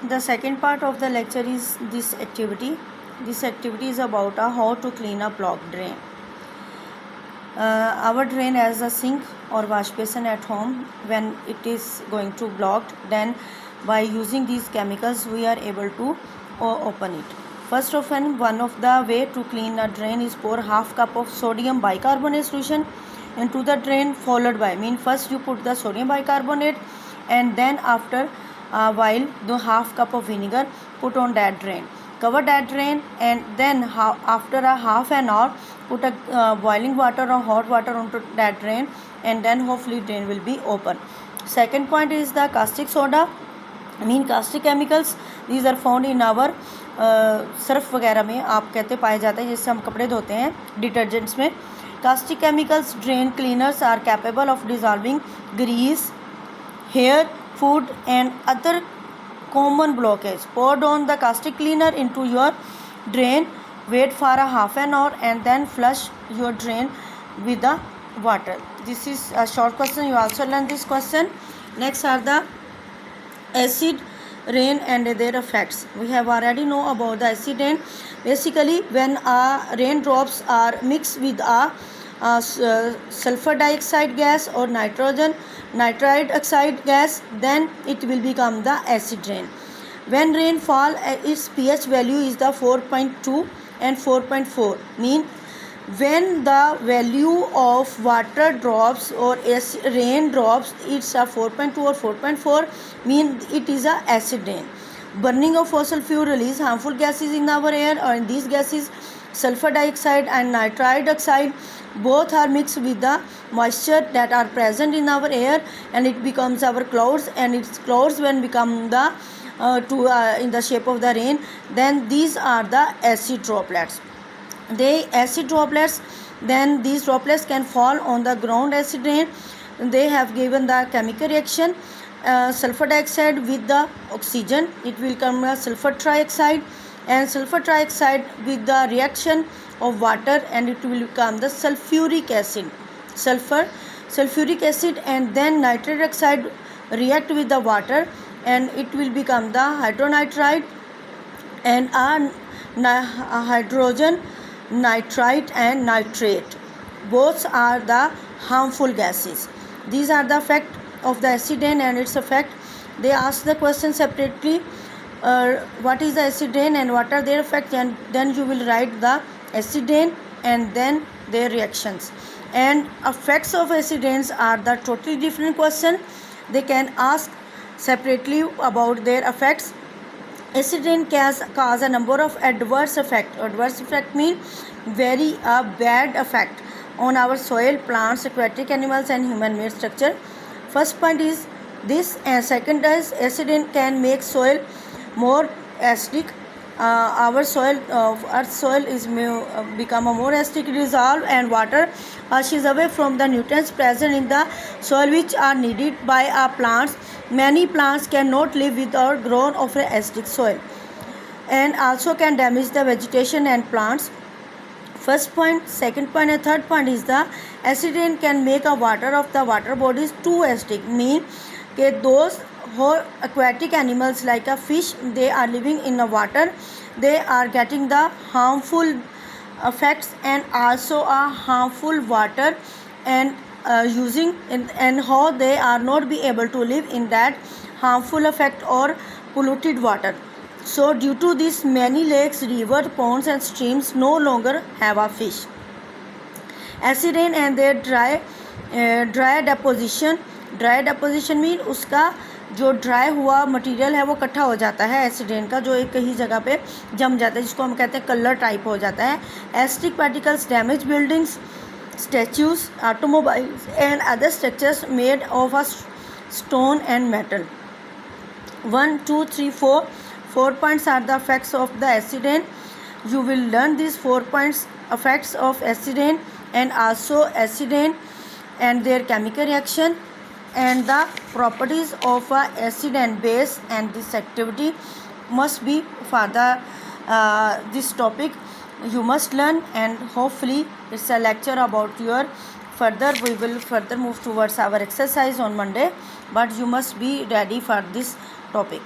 The second part of the lecture is this activity. This activity is about how to clean a blocked drain. Our drain has a sink or wash basin at home. When it is going to blocked, then by using these chemicals we are able to open it. First of all, one of the way to clean a drain is pour half cup of sodium bicarbonate solution into the drain, followed by first you put the sodium bicarbonate and then after a while the half cup of vinegar put on that drain. Cover that drain and then after a half an hour put a boiling water or hot water onto that drain and then hopefully drain will be open. Second point is the caustic soda, caustic chemicals. These are found in our Surf वगैरह में आप कहते पाए जाते हैं जिससे हम कपड़े धोते हैं डिटर्जेंट्स में. Caustic chemicals drain cleaners are capable of dissolving grease, hair, food and other common blockage. Pour on the caustic cleaner into your drain, wait for a half an hour and then flush your drain with the water. This is a short question, you also learn this question. Next are the acid rain and their effects. We have already know about the acid rain. Basically when raindrops are mixed with a sulfur dioxide gas or nitride oxide gas, then it will become the acid rain. When rainfall, its pH value is the 4.2 and 4.4. When the value of water drops or rain drops, it's a 4.2 or 4.4, it is a acid rain. Burning of fossil fuel release harmful gases in our air, or in these gases sulfur dioxide and nitride oxide both are mixed with the moisture that are present in our air and it becomes our clouds, and its clouds when become the in the shape of the rain, then these are the acid droplets. Then these droplets can fall on the ground acid rain. They have given the chemical reaction, sulfur dioxide with the oxygen, it will come as sulfur trioxide, and sulfur trioxide with the reaction of water and it will become the sulfuric acid, sulfuric acid, and then nitric oxide react with the water and it will become the hydronitride and hydrogen nitrite and nitrate. Both are the harmful gases. These are the effect of the acid rain and its effect. They ask the question separately, what is the acid rain and what are their effects, and then you will write the acid rain and then their reactions. And effects of acid rains are the totally different question. They can ask separately about their effects. Acid rain can cause a number of adverse effects. Adverse effect means very bad effect on our soil, plants, aquatic animals and human made structure. First point is this, and second is acid rain can make soil more acidic. Our soil, earth's soil is become a more acidic, dissolve and water pushes away from the nutrients present in the soil which are needed by our plants. Many plants cannot live without grown of an acidic soil and also can damage the vegetation and plants. First point, second point and third point is the acid rain can make a water of the water bodies too acidic, those whole aquatic animals like a fish, they are living in the water, they are getting the harmful effects and also a harmful water and using and how they are not be able to live in that harmful effect or polluted water. So due to this, many lakes, rivers, ponds and streams no longer have a fish. Acid rain and their dry deposition mean उसका जो dry हुआ material है वो इकट्ठा हो जाता है acid rain का, जो एक ही जगह पे जम जाता है जिसको हम कहते हैं कलर टाइप हो जाता है. Acidic particles damage buildings, statues, automobiles and other structures made of a stone and metal. 1, 2, 3, 4. 4 points are the effects of the acid rain. You will learn these 4 points effects of acid rain and also acid rain and their chemical reaction and the properties of acid and base, and this activity must be for the this topic you must learn, and hopefully it's a lecture about your further. We will further move towards our exercise on Monday, but you must be ready for this topic.